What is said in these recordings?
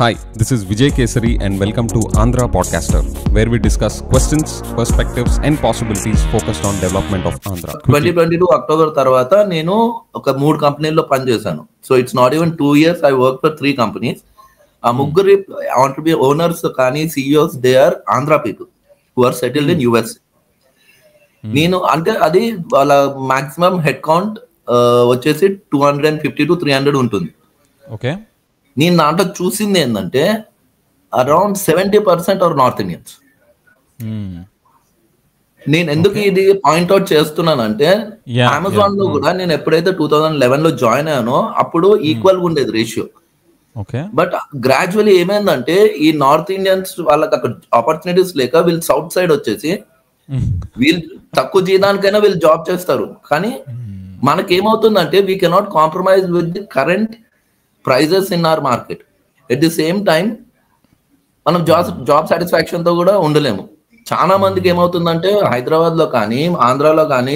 Hi, this is Vijay Kesari and welcome to Andhra Podcaster, where we discuss questions, perspectives and possibilities focused on development of Andhra. 2022 October తర్వాత నేను ఒక 3 కంపెనీల్లో పనిచేశాను. So it's not even 2 years, I worked for 3 companies. ఆ ముగ్గురు entrepreneur owners కానీ CEOs, they are Andhra people who are settled in US. నేను అంటే అది వాళ్ళ మాక్సిమం హెడ్ కౌంట్ వచ్చేసి 250 to 300 ఉంటుంది. ఓకే, నేను దాంట్లో చూసింది ఏంటంటే అరౌండ్ 70% ఆర్ నార్త్ ఇండియన్స్. నేను ఎందుకు ఇది పాయింట్అవుట్ చేస్తున్నానంటే అమెజాన్ లో కూడా నేను ఎప్పుడైతే 2011 లో జాయిన్ అయ్యానో అప్పుడు ఈక్వల్ గా ఉండేది రేషియో. బట్ గ్రాడ్యువల్లీ ఏమైందంటే ఈ నార్త్ ఇండియన్స్ వాళ్ళకి అక్కడ ఆపర్చునిటీస్ లేక వీళ్ళు సౌత్ సైడ్ వచ్చేసి వీళ్ళు తక్కువ జీతానికైనా వీళ్ళు జాబ్ చేస్తారు. కానీ మనకేమవుతుందంటే we cannot compromise with the current prices in our market. At the same time మనం జాబ్ సాటిస్ఫాక్షన్ తో కూడా ఉండలేము. చాలా మందికి ఏమవుతుందంటే హైదరాబాద్ లో కానీ ఆంధ్రాలో కానీ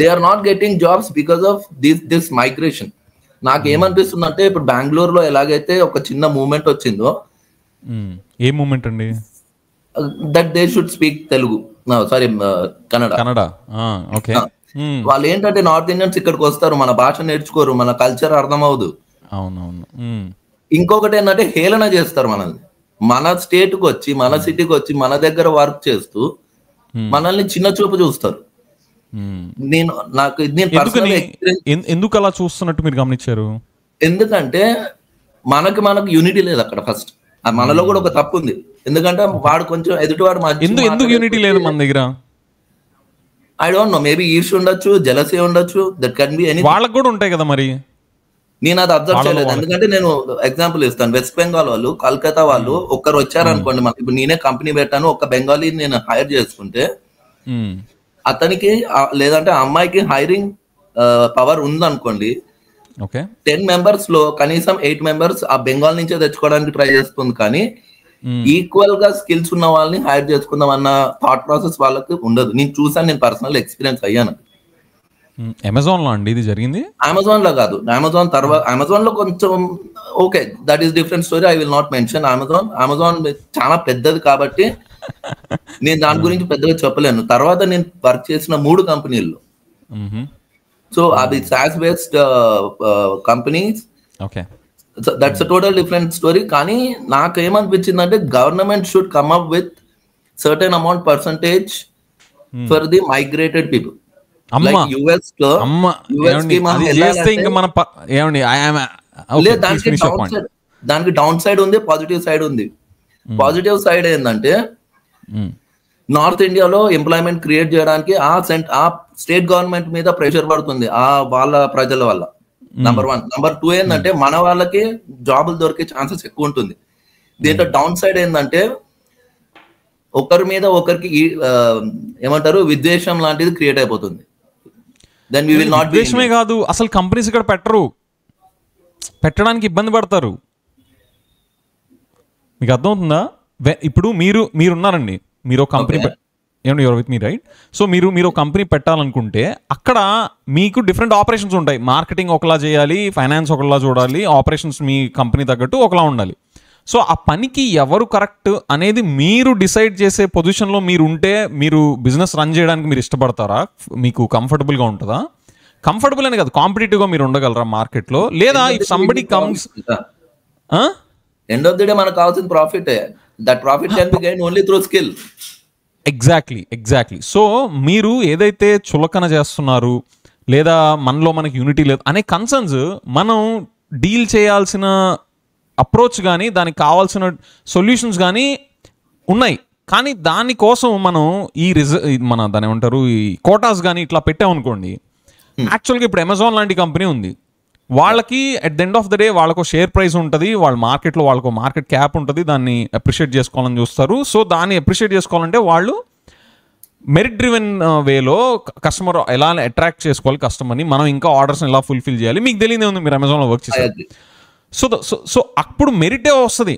they are not getting jobs because of this migration. నాకు ఏమనిపిస్తుంది అంటే ఇప్పుడు బెంగళూరులో ఎలాగైతే ఒక చిన్న మూవ్మెంట్ వచ్చిందో, ఏ మూవ్మెంట్ అండి? That they should speak Telugu, sorry Kannada. వాళ్ళు ఏంటంటే నార్త్ ఇండియన్స్ ఇక్కడికి వస్తారు, మన భాష నేర్చుకోరు, మన కల్చర్ అర్థం అవ్వదు. అవునవును. ఇంకొకటి ఏంటంటే హేళన చేస్తారు మనల్ని. మన స్టేట్ కి వచ్చి మన సిటీకి వచ్చి మన దగ్గర వర్క్ చేస్తూ మనల్ని చిన్న చూపు చూస్తారు. ఎందుకు అలా చూస్తున్నట్టు మీరు గమనించారు? ఎందుకంటే మనకు యూనిటీ లేదు అక్కడ. ఫస్ట్ మనలో కూడా ఒక తప్పు ఉంది. ఎందుకంటే వాడు కొంచెం ఎదుటివాడు ఎందుకు యూనిటీ లేదు మన దగ్గర? ఐ డోంట్ నో, మేబీ ఈర్ష్య ఉండొచ్చు, జెలసీ ఉండొచ్చు, దట్ కెన్ బి ఎనీ. వాళ్ళకి కూడా ఉంటాయి కదా మరి. నేను అది అబ్జర్వ్ చేయలేదు. ఎందుకంటే నేను ఎగ్జాంపుల్ ఇస్తాను. వెస్ట్ బెంగాల్ వాళ్ళు, కల్కత్తా వాళ్ళు ఒక్కరు వచ్చారనుకోండి, మనకి ఇప్పుడు నేనే కంపెనీ పెట్టాను, ఒక బెంగాలీ నేను హైర్ చేసుకుంటే అతనికి లేదంటే ఆ అమ్మాయికి హైరింగ్ పవర్ ఉందనుకోండి, 10 members లో కనీసం 8 members ఆ బెంగాల్ నుంచే తెచ్చుకోవడానికి ట్రై చేస్తుంది. కానీ ఈక్వల్ గా స్కిల్స్ ఉన్న వాళ్ళని హైర్ చేసుకుందాం అన్న థాట్ ప్రాసెస్ వాళ్ళకి ఉండదు. నేను చూసాను, నేను పర్సనల్ ఎక్స్పీరియన్స్ అయ్యాను. అమెజాన్ లో అండి ఇది జరిగింది? అమెజాన్ లో కాదు, అమెజాన్ తర్వాత అమెజాన్ లో కొంచెం okay, that is different story. I will not mention Amazon చాలా పెద్దది కాబట్టి నేను దాని గురించి పెద్దగా చెప్పలేను. తర్వాత నేను వర్క్ చేసిన 3 కంపెనీల్లో, సో అది SaaS based companies. That's total different story. కానీ నాకు ఏమనిపించింది అంటే government should come up with certain amount percentage for the migrated people. దానికి డౌన్ సైడ్ ఉంది, పాజిటివ్ సైడ్ ఉంది. పాజిటివ్ సైడ్ ఏంటంటే నార్త్ ఇండియాలో ఎంప్లాయ్మెంట్ క్రియేట్ చేయడానికి ఆ స్టేట్ గవర్నమెంట్ మీద ప్రెషర్ పడుతుంది ఆ వాళ్ళ ప్రజల వల్ల. నంబర్ 1. నంబర్ 2 ఏంటంటే మన వాళ్ళకి జాబులు దొరికే ఛాన్సెస్ ఎక్కువ ఉంటుంది. దీంట్లో డౌన్ సైడ్ ఏంటంటే ఒకరి మీద ఒకరికి ఏమంటారు విద్వేషం లాంటిది క్రియేట్ అయిపోతుంది. Then we will not. విద్వేషమే కాదు, అసలు కంపెనీస్ ఇక్కడ పెట్టడానికి ఇబ్బంది పడతారు. మీకు అర్థమవుతుందా? ఇప్పుడు మీరున్నారండి, మీరు ఒక కంపెనీ ఏమండి, your with me right? So మీరు ఒక కంపెనీ పెట్టాలనుకుంటే అక్కడ మీకు డిఫరెంట్ ఆపరేషన్స్ ఉంటాయి. మార్కెటింగ్ ఒకలా చేయాలి, ఫైనాన్స్ ఒకలా చూడాలి, ఆపరేషన్స్ మీ కంపెనీ తగ్గట్టు ఒకలా ఉండాలి. సో ఆ పనికి ఎవరు కరెక్ట్ అనేది మీరు డిసైడ్ చేసే పొజిషన్లో మీరు ఉంటే మీరు బిజినెస్ రన్ చేయడానికి మీరు ఇష్టపడతారా? మీకు కంఫర్టబుల్గా ఉంటుందా? కంఫర్టబుల్ అని కాదు, కాంపిటేటివ్గా మీరు ఉండగలరా మార్కెట్లో? లేదా if somebody comes end of the day మనకు కావాల్సిన profit, that profit can be gain only through skill. Exactly. So మీరు ఏదైతే చులకన చేస్తున్నారు లేదా మనకి యూనిటీ లేదు అనే కన్సర్న్స్, మనం డీల్ చేయాల్సిన అప్రోచ్ కానీ దానికి కావాల్సిన సొల్యూషన్స్ కానీ ఉన్నాయి. కానీ దానికోసం మనం దాని ఏమంటారు ఈ కోటాస్ కానీ ఇట్లా పెట్టామనుకోండి. యాక్చువల్గా ఇప్పుడు అమెజాన్ లాంటి కంపెనీ ఉంది, వాళ్ళకి at the end of the day వాళ్ళకు షేర్ ప్రైస్ ఉంటుంది, వాళ్ళ మార్కెట్లో వాళ్ళకు మార్కెట్ క్యాప్ ఉంటుంది, దాన్ని అప్రిషియేట్ చేసుకోవాలని చూస్తారు. సో దాన్ని అప్రిషియేట్ చేసుకోవాలంటే వాళ్ళు మెరిట్ డ్రివెన్ వేలో కస్టమర్ ఎలా అట్రాక్ట్ చేసుకోవాలి కస్టమర్ని, మనం ఇంకా ఆర్డర్స్ని ఎలా ఫుల్ఫిల్ చేయాలి, మీకు తెలియదే ఉంది, మీరు అమెజాన్లో వర్క్ చేస్తారు. సో అప్పుడు మెరిటే వస్తుంది.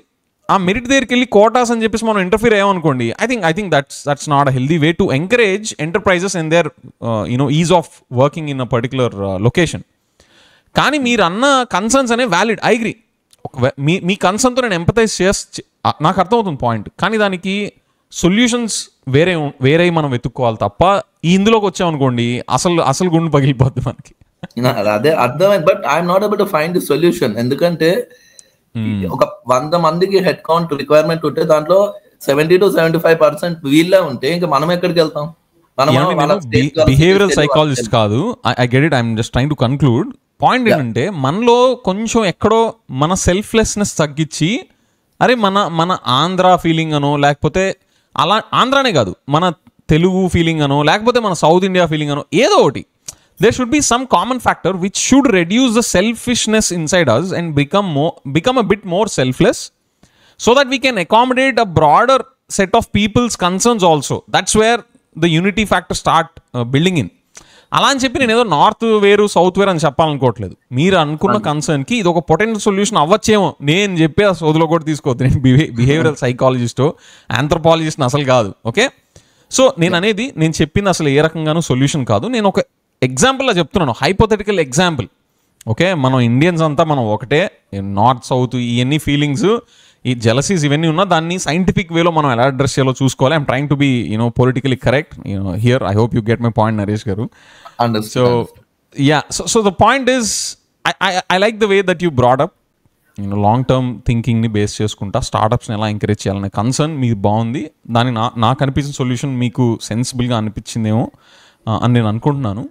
ఆ మెరిట్ దగ్గరికి వెళ్ళి కోటాస్ అని చెప్పేసి మనం ఇంటర్ఫీర్ అయ్యామనుకోండి, I think that's not a healthy way to encourage enterprises in their ease of working in a particular location. కానీ మీరు అన్న కన్సర్న్స్ అనేవి వ్యాలిడ్, ఐ అగ్రీ. మీ కన్సర్న్తో నేను ఎంపథైజ్ నాకు అర్థమవుతుంది పాయింట్, కానీ దానికి సొల్యూషన్స్ వేరే మనం వెతుక్కోవాలి తప్ప ఇందులోకి వచ్చామనుకోండి అసలు గుండు పగిలిపోద్ది మనకి. అదే అర్థమైంది, but I'm not able to find the solution. ఎందుకంటే ఒక 100 మందికి హెడ్ కౌంట్ రిక్వైర్మెంట్ ఉంటే దాంట్లో 70 to 75% వీళ్ళే ఉంటే ఇంకా మనం ఎక్కడికి వెళ్తాం? బిహేవియరల్ సైకాలజిస్ట్ కాదు, I get it, I'm just trying to conclude. Point ఏంటంటే మనలో కొంచెం ఎక్కడో మన సెల్ఫ్లెస్నెస్ తగ్గించి, అరే మన ఆంధ్ర ఫీలింగ్ అనో, లేకపోతే అలా ఆంధ్రానే కాదు మన తెలుగు ఫీలింగ్ అనో, లేకపోతే మన సౌత్ ఇండియా ఫీలింగ్ అనో, ఏదో ఒకటి there should be some common factor which should reduce the selfishness inside us and become a bit more selfless, so that we can accommodate a broader set of people's concerns also. That's where the unity factor start building in. అలా అని చెప్పి నేను ఏదో north వేరు south వేరు అని చెప్పాలనుకోవట్లేదు. మీరు అనుకున్న కన్సర్న్కి ఇది ఒక పొటెన్షియల్ సొల్యూషన్ అవ్వచ్చేమో. నేను చెప్పే ఆ సోదులో కూడా తీసుకోవద్దు, నేను బిహేవియరల్ సైకాలజిస్టో ఆంథ్రోపాలజిస్ట్ని అసలు కాదు. ఓకే, సో నేను చెప్పింది అసలు ఏ రకంగానూ సొల్యూషన్ కాదు. నేను ఒక ఎగ్జాంపుల్లా చెప్తున్నాను, హైపోథెటికల్ ఎగ్జాంపుల్. ఓకే, మనం ఇండియన్స్ అంతా మనం ఒకటే, నార్త్ సౌత్ ఇవన్నీ ఫీలింగ్స్, ఈ జెలసీస్ ఇవన్నీ ఉన్నా దాన్ని సైంటిఫిక్ వేలో మనం ఎలా అడ్రస్ చేయాలో చూసుకోవాలి. I'm trying to be politically correct here. I hope you get my point, Naresh garu. So ya, so the point is I like the way that you brought up long term థింకింగ్ని base చేసుకుంటా స్టార్టప్స్ని ఎలా encourage చేయాలనే concern మీకు బాగుంది. దానికి నాకు అనిపించిన సొల్యూషన్ మీకు సెన్సిబుల్గా అనిపించిందేమో అని నేను అనుకుంటున్నాను.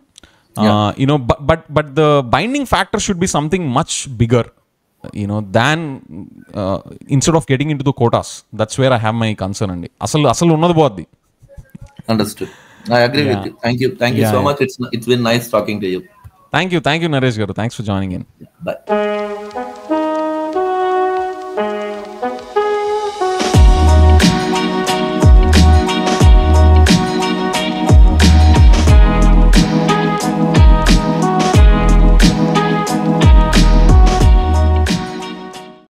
But the binding factor should be something much bigger, than instead of getting into the quotas. That's where I have my concern andi. Asalu unnadu boddi. Understood. I agree with you. Thank you so much. It's been nice talking to you. Thank you Naresh garu. Thanks for joining in. Bye.